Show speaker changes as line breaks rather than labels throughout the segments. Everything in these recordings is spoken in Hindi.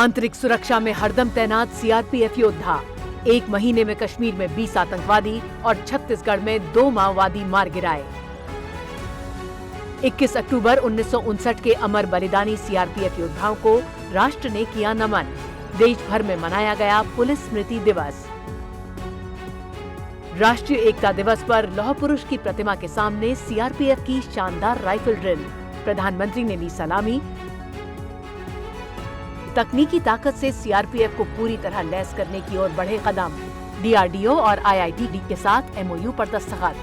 आंतरिक सुरक्षा में हरदम तैनात सीआरपीएफ योद्धा। 1 महीने में कश्मीर में 20 आतंकवादी और छत्तीसगढ़ में 2 माओवादी मार गिराए। 21 अक्टूबर 1959 के अमर बलिदानी सीआरपीएफ योद्धाओं को राष्ट्र ने किया नमन। देश भर में मनाया गया पुलिस स्मृति दिवस। राष्ट्रीय एकता दिवस पर लौह पुरुष की प्रतिमा के सामने सीआरपीएफ की शानदार राइफल ड्रिल। प्रधानमंत्री ने ली सलामी। तकनीकी ताकत से सीआरपीएफ को पूरी तरह लैस करने की ओर बढ़े कदम। डीआरडीओ और आईआईटी के साथ एमओयू पर दस्तखत।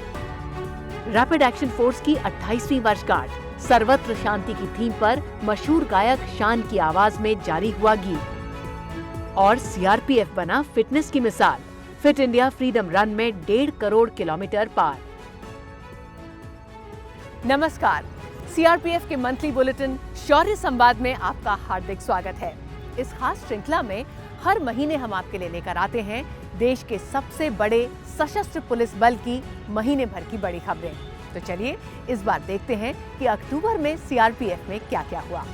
रैपिड एक्शन फोर्स की 28वीं वर्षगांठ। सर्वत्र शांति की थीम पर मशहूर गायक शान की आवाज में जारी हुआ गीत। और सीआरपीएफ बना फिटनेस की मिसाल। फिट इंडिया फ्रीडम रन में 1.5 करोड़ किलोमीटर पार। नमस्कार, सीआरपीएफ के मंथली बुलेटिन शौर्य संवाद में आपका हार्दिक स्वागत है। इस खास श्रृंखला में हर महीने हम आपके लिए लेकर आते हैं देश के सबसे बड़े सशस्त्र पुलिस बल की महीने भर की बड़ी खबरें। तो चलिए इस बार देखते हैं कि अक्टूबर में सीआरपीएफ में क्या क्या हुआ।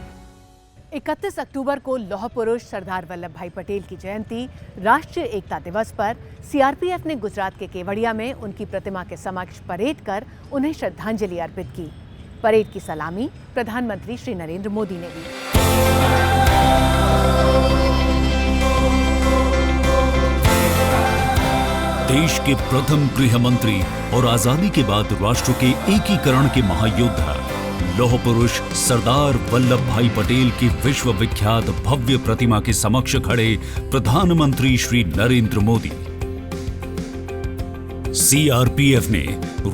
31 अक्टूबर को लौह पुरुष सरदार वल्लभ भाई पटेल की जयंती राष्ट्रीय एकता दिवस पर सीआरपीएफ ने गुजरात के केवड़िया में उनकी प्रतिमा के समक्ष परेड कर उन्हें श्रद्धांजलि अर्पित की। परेड की सलामी प्रधानमंत्री श्री नरेंद्र मोदी ने दी।
देश के प्रथम गृह मंत्री और आजादी के बाद राष्ट्र के एकीकरण के महायोद्धा लौह पुरुष सरदार वल्लभ भाई पटेल की विश्व विख्यात भव्य प्रतिमा के समक्ष खड़े प्रधानमंत्री श्री नरेंद्र मोदी। सीआरपीएफ ने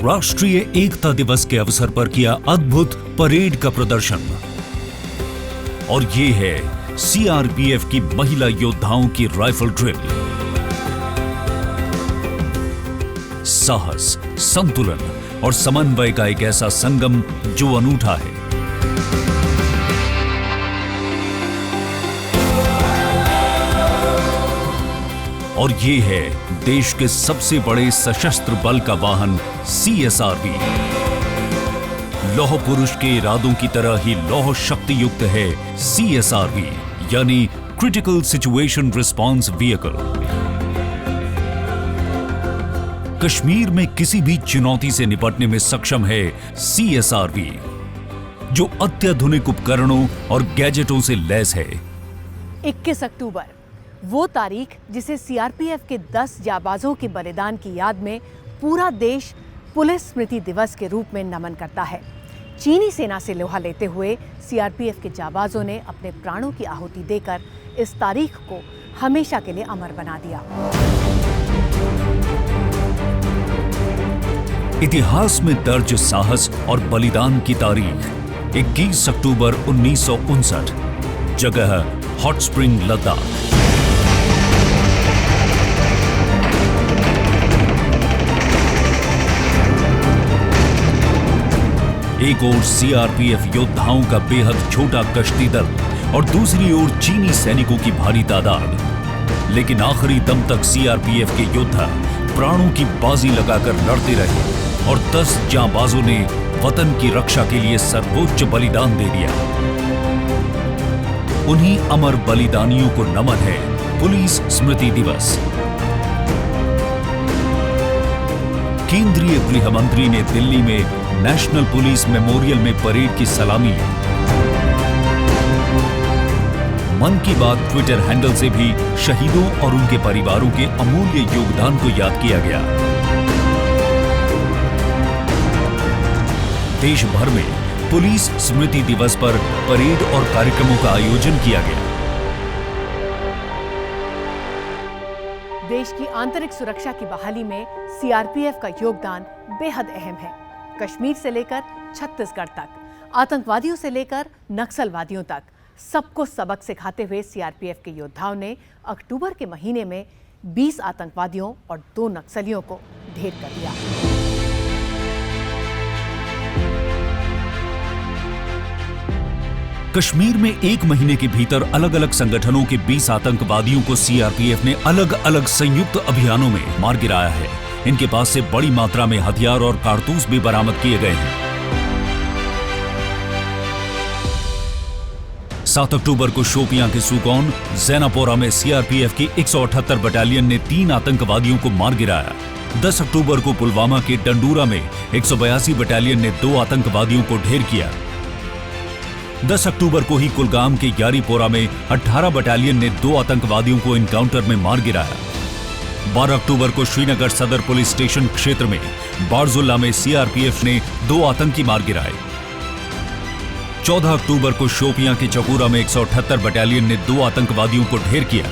राष्ट्रीय एकता दिवस के अवसर पर किया अद्भुत परेड का प्रदर्शन। और ये है सीआरपीएफ की महिला योद्धाओं की राइफल ड्रिल। साहस, संतुलन और समन्वय का एक ऐसा संगम जो अनूठा है। और ये है देश के सबसे बड़े सशस्त्र बल का वाहन सीएसआरवी। लौह पुरुष के इरादों की तरह ही लौह शक्ति युक्त है सीएसआरवी, यानी critical situation response vehicle. Kashmir में किसी भी चुनौती से निपटने में सक्षम है सीएसआरवी, जो अत्याधुनिक उपकरणों और गैजेटों से लैस है।
21 अक्टूबर वो तारीख जिसे सीआरपीएफ के 10 जाबाजों के बलिदान की याद में पूरा देश पुलिस स्मृति दिवस के रूप में नमन करता है। चीनी सेना से लोहा लेते हुए सीआरपीएफ के जाबाजों ने अपने प्राणों की आहुति देकर इस तारीख को हमेशा के लिए अमर बना दिया।
इतिहास में दर्ज साहस और बलिदान की तारीख 21 अक्टूबर 1959, जगह हॉट स्प्रिंग लद्दाख। एक ओर सीआरपीएफ योद्धाओं का बेहद छोटा कश्ती दल और दूसरी ओर चीनी सैनिकों की भारी तादाद। लेकिन आखिरी दम तक सीआरपीएफ के योद्धा प्राणों की बाजी लगाकर लड़ते रहे और 10 जांबाजों ने वतन की रक्षा के लिए सर्वोच्च बलिदान दे दिया। उन्हीं अमर बलिदानियों को नमन है पुलिस स्मृति दिवस। केंद्रीय गृह मंत्री ने दिल्ली में नेशनल पुलिस मेमोरियल में परेड की सलामी ली। मन की बात ट्विटर हैंडल से भी शहीदों और उनके परिवारों के अमूल्य योगदान को याद किया गया। देश भर में पुलिस स्मृति दिवस पर परेड और कार्यक्रमों का आयोजन किया गया।
देश की आंतरिक सुरक्षा की बहाली में सीआरपीएफ का योगदान बेहद अहम है। कश्मीर से लेकर छत्तीसगढ़ तक, आतंकवादियों से लेकर नक्सलवादियों तक, सबको सबक सिखाते हुए सीआरपीएफ के योद्धाओं ने अक्टूबर के महीने में 20 आतंकवादियों और 2 नक्सलियों को ढेर कर दिया।
कश्मीर में 1 महीने के भीतर अलग अलग संगठनों के 20 आतंकवादियों को सीआरपीएफ ने अलग अलग संयुक्त अभियानों में मार गिराया है। इनके पास से बड़ी मात्रा में हथियार और कारतूस भी बरामद किए गए हैं। 7 अक्टूबर को शोपियां के सुकौन, जैनापोरा में सीआरपीएफ की 178 बटालियन ने 3 आतंकवादियों को मार गिराया। 10 अक्टूबर को पुलवामा के डंडूरा में 182 बटालियन ने 2 आतंकवादियों को ढेर किया। 10 अक्टूबर को ही कुलगाम के यारीपोरा में 18 बटालियन ने 2 आतंकवादियों को एनकाउंटर में मार गिराया। 12 अक्टूबर को श्रीनगर सदर पुलिस स्टेशन क्षेत्र में बारजुल्ला में सीआरपीएफ ने 2 आतंकी मार गिराए। 14 अक्टूबर को शोपियां के चकूरा में 178 बटालियन ने 2 आतंकवादियों को ढेर किया।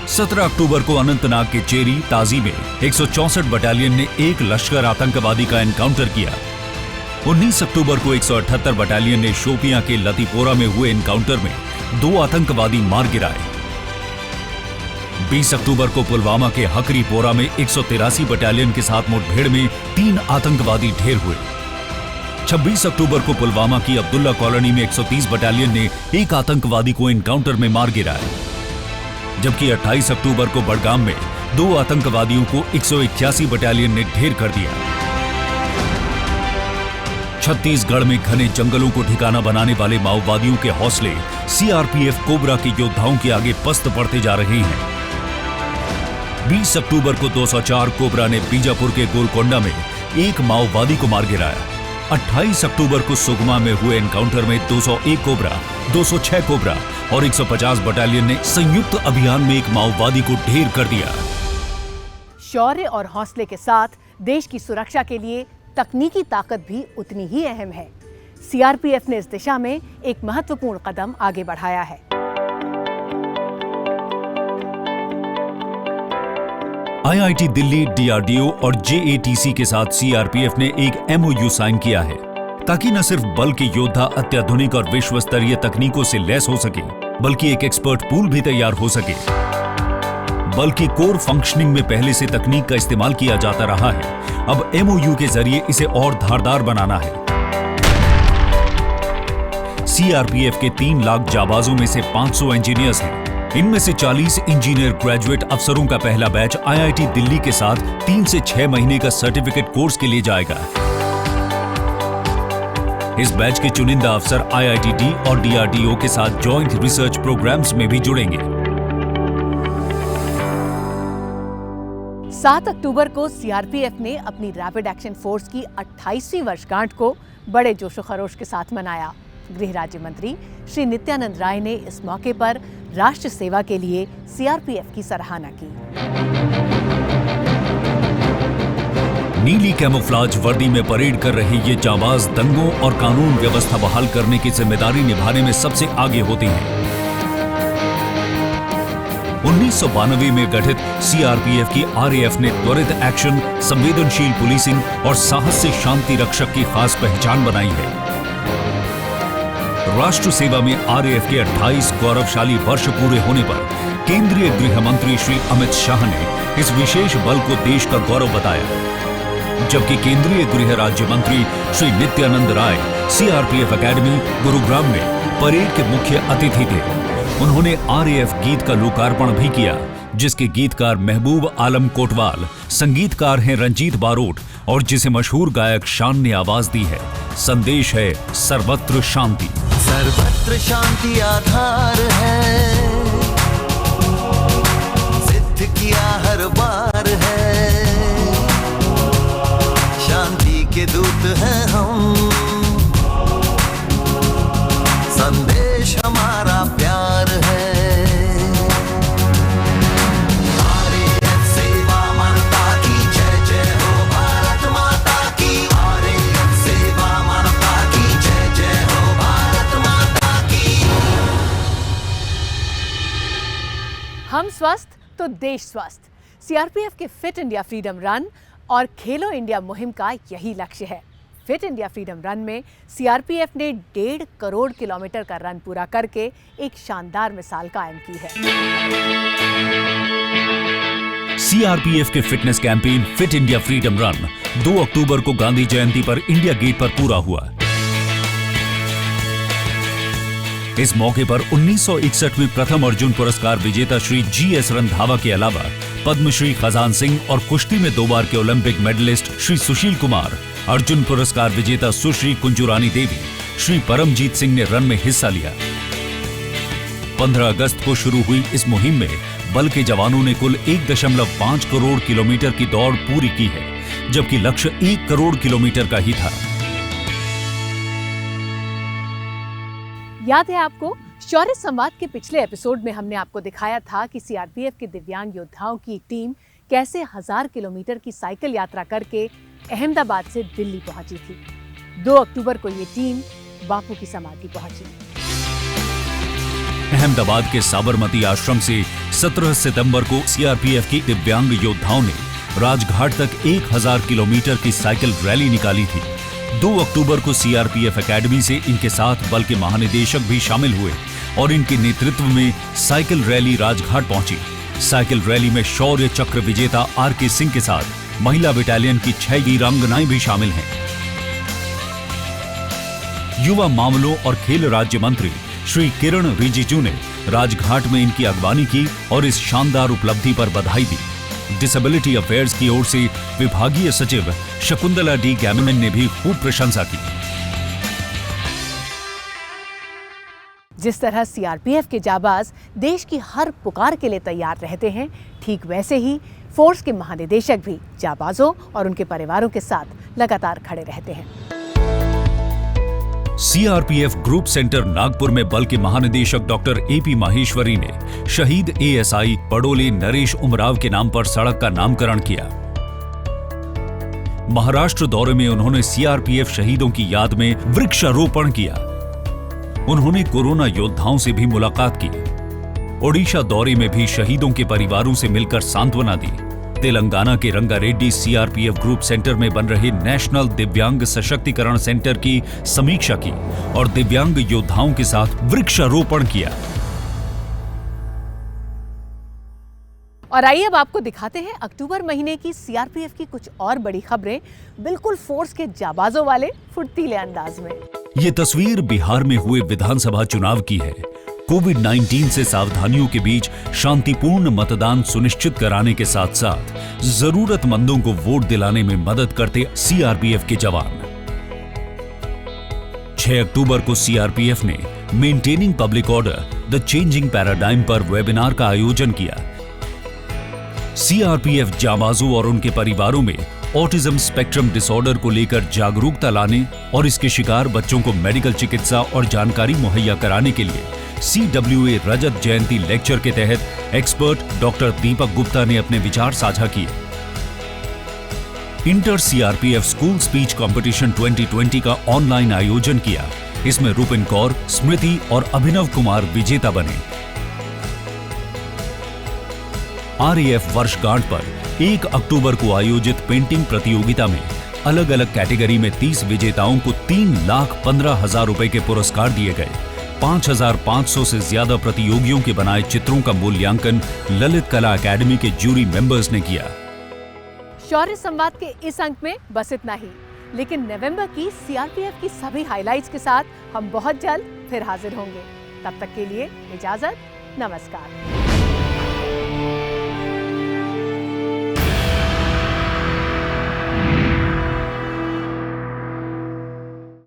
17 अक्टूबर को अनंतनाग के चेरी ताजी में 164 बटालियन ने 1 लश्कर आतंकवादी का एनकाउंटर किया। 19 अक्टूबर को 178 बटालियन ने शोपियां के लतीपोरा में हुए एनकाउंटर में 2 आतंकवादी मार गिराए। 20 अक्टूबर को पुलवामा के हकरीपोरा में 183 बटालियन के साथ मुठभेड़ में 3 आतंकवादी ढेर हुए। 26 अक्टूबर को पुलवामा की अब्दुल्ला कॉलोनी में 130 बटालियन ने 1 आतंकवादी को एनकाउंटर में मार गिराया। जबकि 28 अक्टूबर को बडगाम में 2 आतंकवादियों को 181 बटालियन ने ढेर कर दिया। छत्तीसगढ़ में घने जंगलों को ठिकाना बनाने वाले माओवादियों के हौसले सीआरपीएफ कोबरा के योद्धाओं के आगे पस्त पड़ते जा रहे हैं। 20 अक्टूबर को 204 कोबरा ने बीजापुर के गोलकोंडा में 1 माओवादी को मार गिराया। 28 अक्टूबर को सुकमा में हुए एनकाउंटर में 201 कोबरा, 206 कोबरा और 150 बटालियन ने संयुक्त अभियान में 1 माओवादी को ढेर कर दिया।
शौर्य और हौसले के साथ देश की सुरक्षा के लिए तकनीकी ताकत भी उतनी ही अहम है। सीआरपीएफ ने इस दिशा में एक महत्वपूर्ण कदम आगे बढ़ाया है।
आईआईटी दिल्ली, डीआरडीओ और जेएटीसी के साथ सीआरपीएफ ने एक एमओयू साइन किया है ताकि न सिर्फ बल के योद्धा अत्याधुनिक और विश्व स्तरीय तकनीकों से लैस हो सके, बल्कि एक एक्सपर्ट पूल भी तैयार हो सके। बल की कोर फंक्शनिंग में पहले से तकनीक का इस्तेमाल किया जाता रहा है, अब एमओयू के जरिए इसे और धारदार बनाना है। सीआरपीएफ के 3 लाख जाबाजों में से 500 इंजीनियर्स हैं। इनमें से 40 इंजीनियर ग्रेजुएट अफसरों का पहला बैच आईआईटी दिल्ली के साथ 3 से 6 महीने का सर्टिफिकेट कोर्स के लिए जाएगा। इस बैच के चुनिंदा अफसर आईआईटी और डीआरडीओ के साथ जॉइंट रिसर्च प्रोग्राम्स में भी जुड़ेंगे।
7 अक्टूबर को सीआरपीएफ ने अपनी रैपिड एक्शन फोर्स की 28वीं वर्षगांठ को बड़े जोशो खरोश के साथ मनाया। गृह राज्य मंत्री श्री नित्यानंद राय ने इस मौके पर राष्ट्र सेवा के लिए सीआरपीएफ की सराहना की।
नीली कैमोफ्लाज वर्दी में परेड कर रहे ये जाबाज दंगों और कानून व्यवस्था बहाल करने की जिम्मेदारी निभाने में सबसे आगे होते हैं। 1992 में गठित सीआरपीएफ की आरएएफ ने त्वरित एक्शन, संवेदनशील पुलिसिंग और साहस से शांति रक्षक की खास पहचान बनाई है। राष्ट्र सेवा में आरएएफ के 28 गौरवशाली वर्ष पूरे होने पर केंद्रीय गृह मंत्री श्री अमित शाह ने इस विशेष बल को देश का गौरव बताया। जबकि केंद्रीय गृह राज्य मंत्री श्री नित्यानंद राय सीआरपीएफ एकेडमी गुरुग्राम में परेड के मुख्य अतिथि थे। उन्होंने आरएएफ गीत का लोकार्पण भी किया, जिसके गीतकार महबूब आलम कोटवाल, संगीतकार हैं रंजीत बारोट और जिसे मशहूर गायक शान ने आवाज दी है। संदेश है सर्वत्र शांति।
सर्वत्र शांति आधार है, सिद्ध किया हर बार है, शांति के दूत हैं हम, संदेश हमारा प्यार है। आरएएफ सेवा मानवता की जय जय हो भारत माता की। आरएएफ सेवा मानवता की जय जय हो भारत माता की।
हम स्वस्थ तो देश स्वस्थ। सीआरपीएफ के फिट इंडिया फ्रीडम रन और खेलो इंडिया मुहिम का यही लक्ष्य है। फिट इंडिया फ्रीडम रन में सीआरपीएफ ने 1.5 करोड़ किलोमीटर का रन पूरा करके एक शानदार मिसाल कायम की है।
सीआरपीएफ के fitness campaign fit India freedom run 2 अक्टूबर को गांधी जयंती पर इंडिया गेट पर पूरा हुआ। इस मौके पर 1961 में प्रथम अर्जुन पुरस्कार विजेता श्री जीएस रंधावा के अलावा पद्मश्री खजान सिंह और कुश्ती में 2 बार के ओलंपिक मेडलिस्ट श्री सुशील कुमार, अर्जुन पुरस्कार विजेता सुश्री कुंजुरानी देवी, श्री परमजीत सिंह ने रन में हिस्सा लिया। 15 अगस्त को शुरू हुई इस मुहिम में बल के जवानों ने कुल 1.5 करोड़ किलोमीटर की दौड़ पूरी की है, जबकि लक्ष्य 1 करोड़ किलोमीटर का ही था।
याद है आपको, शौर्य संवाद के पिछले एपिसोड में हमने आपको दिखाया था कि सीआरपीएफ के दिव्यांग योद्धाओं की एक टीम कैसे 1000 किलोमीटर की साइकिल यात्रा करके अहमदाबाद से दिल्ली पहुंची थी। 2 अक्टूबर को ये टीम बापू की समाधि पहुंची।
अहमदाबाद के साबरमती आश्रम से 17 सितंबर को सीआरपीएफ की दिव्यांग योद्धाओं ने राजघाट तक 1000 किलोमीटर की साइकिल रैली निकाली थी। 2 अक्टूबर को सीआरपीएफ एकेडमी से इनके साथ बल के महानिदेशक भी शामिल हुए और इनके नेतृत्व में साइकिल रैली राजघाट पहुंची। साइकिल रैली में शौर्य चक्र विजेता आर.के. सिंह के साथ महिला बटालियन की 6 वीरांगनाएं भी शामिल हैं। युवा मामलों और खेल राज्य मंत्री श्री किरण रिजिजू ने राजघाट में इनकी अगवानी की और इस शानदार उपलब्धि पर बधाई दी। डिसेबिलिटी अफेयर्स की ओर से विभागीय सचिव शकुंतला डी गैमन ने भी खूब प्रशंसा की।
जिस तरह सीआरपीएफ के जाबाज देश की हर पुकार के लिए तैयार रहते हैं, ठीक वैसे ही फोर्स के महानिदेशक भी जाबाजों और उनके परिवारों के साथ लगातार खड़े रहते हैं।
सीआरपीएफ ग्रुप सेंटर नागपुर में बल के महानिदेशक डॉक्टर ए.पी. माहेश्वरी ने शहीद एएसआई पडोले नरेश उमराव के नाम पर सड़क का नामकरण किया। महाराष्ट्र दौरे में उन्होंने सीआरपीएफ शहीदों की याद में वृक्षारोपण किया। उन्होंने कोरोना योद्धाओं से भी मुलाकात की। ओडिशा दौरे में भी शहीदों के परिवारों से मिलकर सांत्वना दी। तेलंगाना के रंगारेड्डी सीआरपीएफ ग्रुप सेंटर में बन रहे नेशनल दिव्यांग सशक्तिकरण सेंटर की समीक्षा की और दिव्यांग योद्धाओं के साथ वृक्षारोपण किया।
और आइए अब आपको दिखाते हैं अक्टूबर महीने की सीआरपीएफ की कुछ और बड़ी खबरें, बिल्कुल फोर्स के जाबाजों वाले फुर्तीले अंदाज में।
ये तस्वीर बिहार में हुए विधानसभा चुनाव की है। कोविड-19 से सावधानियों के बीच शांतिपूर्ण मतदान सुनिश्चित कराने के साथ साथ जरूरतमंदों को वोट दिलाने में मदद करते सीआरपीएफ के जवान। 6 अक्टूबर को सीआरपीएफ ने maintaining public order the changing paradigm पर वेबिनार का आयोजन किया। सीआरपीएफ जाबाजों और उनके परिवारों में ऑटिज्म स्पेक्ट्रम डिसऑर्डर को लेकर जागरूकता लाने और इसके शिकार बच्चों को मेडिकल चिकित्सा और जानकारी मुहैया कराने के लिए CWA रजत जयंती लेक्चर के तहत एक्सपर्ट डॉक्टर दीपक गुप्ता ने अपने विचार साझा किए। Inter CRPF school speech competition 2020 का ऑनलाइन आयोजन किया। इसमें रुपिन कौर, स्मृति और अभिनव कुमार विजेता बने। RAF वर्षगांठ पर 1 अक्टूबर को आयोजित पेंटिंग प्रतियोगिता में अलग अलग कैटेगरी में 30 विजेताओं को 3,15,000 रुपए के पुरस्कार दिए गए। 5,500 से ज्यादा प्रतियोगियों के बनाए चित्रों का मूल्यांकन ललित कला अकेडमी के जूरी मेंबर्स ने किया।
शौर्य संवाद के इस अंक में बस इतना ही, लेकिन नवंबर की सीआरपीएफ की सभी हाइलाइट्स के साथ हम बहुत जल्द फिर हाजिर होंगे। तब तक के लिए इजाजत, नमस्कार।